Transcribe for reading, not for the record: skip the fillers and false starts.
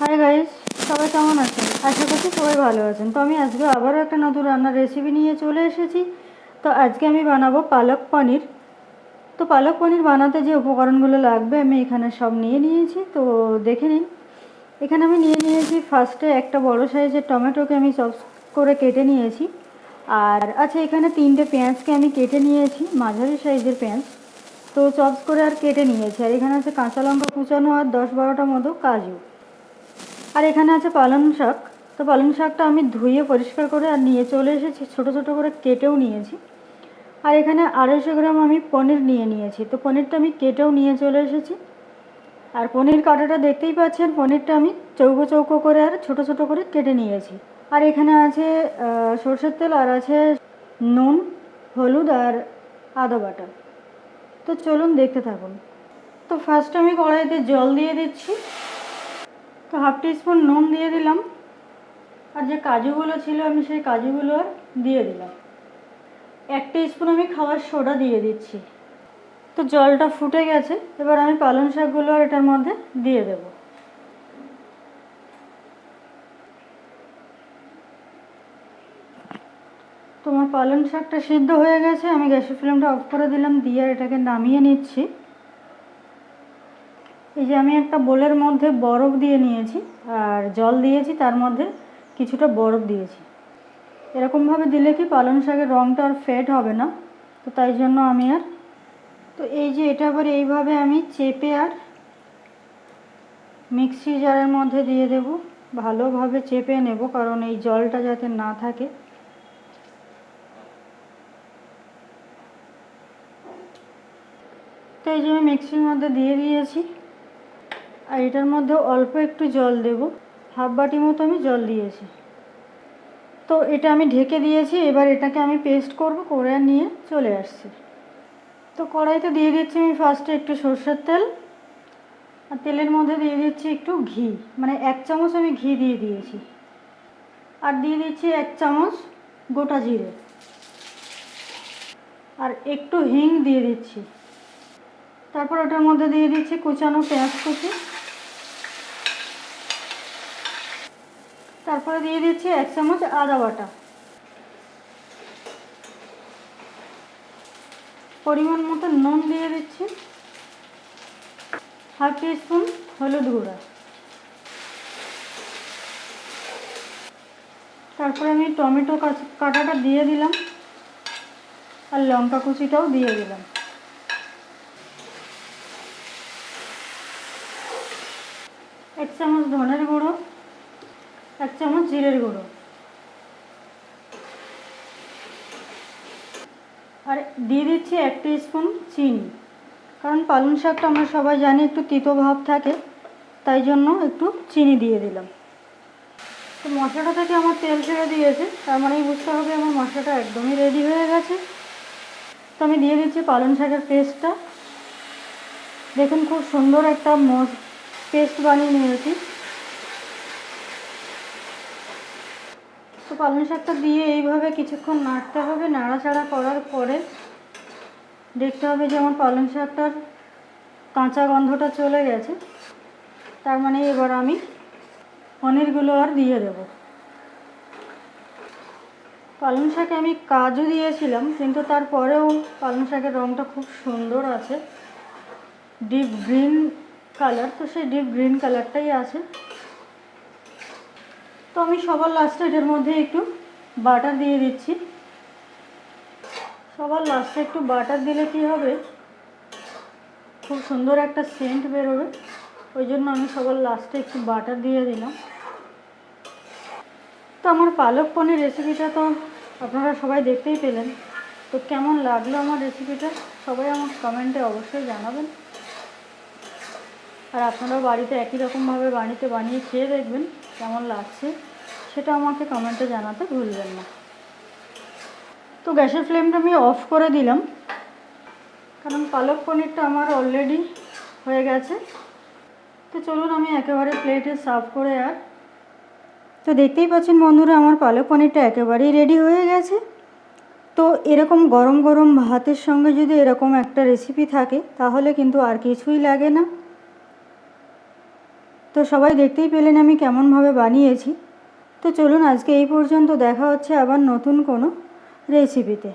Hi guys, সবাই কেমন আছেন? আশা করছি সবাই ভালো আছেন। তো আমি আজকে আবারও একটা নতুন রান্নার রেসিপি নিয়ে চলে এসেছি। তো আজকে আমি বানাবো পালক পনির। তো পালক পনির বানাতে যে উপকরণগুলো লাগবে আমি এখানে সব নিয়ে নিয়েছি। তো দেখে নিন। এখানে আমি নিয়ে নিয়েছি ফার্স্টে একটা বড় সাইজের টমেটোকে আমি চপ করে কেটে নিয়েছি। আর আচ্ছা, এখানে 3টে পেঁয়াজকে আমি কেটে নিয়েছি, মাঝারি সাইজের পেঁয়াজ। তো চপস করে আর কেটে নিয়েছি। আর এখানে আছে কাঁচা লঙ্কা কুচানো আর 10-12টা মতো কাজু। আর এখানে আছে পালং শাক। তো পালং শাকটা আমি ধুয়ে পরিষ্কার করে আর নিয়ে চলে এসেছি, ছোট ছোট করে কেটেও নিয়েছি। আর এখানে 250 গ্রাম আমি পনির নিয়ে নিয়েছি। তো পনিরটা আমি কেটেও নিয়ে চলে এসেছি। আর পনির কাটাটা দেখতেই পাচ্ছেন, পনিরটা আমি চৌকো চৌকো করে আর ছোট ছোট করে কেটে নিয়েছি। আর এখানে আছে সরষের তেল, আর আছে নুন, হলুদ আর আদা বাটা। তো চলুন দেখতে থাকুন। তো ফার্স্ট আমি কড়াইতে জল দিয়ে দিচ্ছি। তো হাফ টিস্পুন নুন দিয়ে দিলাম। আর যে কাজুগুলো ছিল আমি সেই কাজুগুলো দিয়ে দিলাম। 1 টিস্পুন আমি খাবার সোডা দিয়ে দিচ্ছি। তো জলটা ফুটে গেছে, এবার আমি পালং শাকগুলো আর এটার মধ্যে দিয়ে দেব। তোমার পালং শাকটা সিদ্ধ হয়ে গেছে, আমি গ্যাসের ফ্লেমটা অফ করে দিলাম, দিয়ে আর এটাকে নামিয়ে নিচ্ছি। এই যে আমি একটা বোলের মধ্যে বরফ দিয়ে নিয়েছি আর জল দিয়েছি, তার মধ্যে কিছুটা বরফ দিয়েছি। এরকমভাবে দিলে কি পালং শাকের রঙটা আর ফেড হবে না। তো তাই জন্য আমি আর তো এই যে এটা আবার এইভাবে আমি চেপে আর মিক্সি জারের মধ্যে দিয়ে দেব। ভালোভাবে চেপে নেব, কারণ এই জলটা যাতে না থাকে। তো এই যে আমি মিক্সির মধ্যে দিয়ে দিয়েছি। আর এটার মধ্যে অল্প একটু জল দেব, হাফ বাটি মতো আমি জল দিয়েছি। তো এটা আমি ঢেকে দিয়েছি। এবার এটাকে আমি পেস্ট করব, করে নিয়ে চলে আসছি। তো কড়াইতে দিয়ে দিচ্ছি আমি ফার্স্টে একটু সরষের তেল। আর তেলের মধ্যে দিয়ে দিচ্ছি একটু ঘি, মানে 1 চামচ আমি ঘি দিয়ে দিয়েছি। আর দিয়ে দিচ্ছি 1 চামচ গোটা জিরে। আর একটু হিং দিয়ে দিচ্ছি। তারপর ওটার মধ্যে দিয়ে দিচ্ছি কুচানো পেঁয়াজ কুচি। তারপরে দিয়ে দিচ্ছি 1 চামচ আদা বাটা। পরিমাণ মতো নুন দিয়ে দিচ্ছি। হাফ টিস্পুন হলুদ গুঁড়া। তারপরে আমি টমেটো কাটাটা দিয়ে দিলাম, আর লঙ্কা কুচিটাও দিয়ে দিলাম। এক চামচ ধনের গুঁড়ো, 1 চামচ জিরের গুঁড়ো, আর দিয়ে দিচ্ছি 1 টিস্পুন চিনি। কারণ পালং শাকটা আমরা সবাই জানি একটু তিতো ভাব থাকে, তাই জন্য একটু চিনি দিয়ে দিলাম। তো মশলাটা থেকে আমার তেল ছেড়ে দিয়েছে, তার মানেই বুঝতে হবে আমার মশলাটা একদমই রেডি হয়ে গেছে। তো আমি দিয়ে দিচ্ছি পালং শাকের পেস্টটা। দেখুন, খুব সুন্দর একটা পেস্ট বানিয়ে নিয়েছি। তো পালং শাকটা দিয়ে এইভাবে কিছুক্ষণ নাড়তে হবে। নাড়াচাড়া করার পরে দেখতে হবে যে আমার পালং শাকটার কাঁচা গন্ধটা চলে গেছে। তার মানে এবার আমি পনিরগুলো আর দিয়ে দেব। পালং শাকে আমি কাজু দিয়েছিলাম, কিন্তু তারপরেও পালং শাকের রঙটা খুব সুন্দর আছে, ডিপ গ্রিন কালার। তো সেই ডিপ গ্রিন কালারটাই আছে। তো আমি সবার লাস্টে এটার মধ্যে একটু বাটার দিয়ে দিচ্ছি। সবার লাস্টে একটু বাটার দিলে কি হবে, খুব সুন্দর একটা সেন্ট বেরোবে। ওই জন্য আমি সবার লাস্টে একটু বাটার দিয়ে দিলাম। তো আমার পালক পনির রেসিপিটা তো আপনারা সবাই দেখতেই পেলেন। তো কেমন লাগলো আমার রেসিপিটা সবাই আমার কমেন্টে অবশ্যই জানাবেন। আর আপনারাও বাড়িতে একই রকমভাবে বানিয়ে খেয়ে দেখবেন কেমন লাগছে, সেটা আমাকে কমেন্টে জানাতে ভুলবেন না। তো গ্যাসের ফ্লেমটা আমি অফ করে দিলাম, কারণ পালক পনিরটা আমার অলরেডি হয়ে গেছে। তো চলুন আমি একেবারে প্লেটে সার্ভ করে তো দেখতেই পাচ্ছেন বন্ধুরা, আমার পালক পনিরটা একেবারেই রেডি হয়ে গেছে। তো এরকম গরম গরম ভাতের সঙ্গে যদি এরকম একটা রেসিপি থাকে তাহলে কিন্তু আর কিছুই লাগে না। তো সবাই দেখতেই পেলেন আমি কেমনভাবে বানিয়েছি। তো চলুন আজকে এই পর্যন্ত, দেখা হচ্ছে আবার নতুন কোনো রেসিপিতে।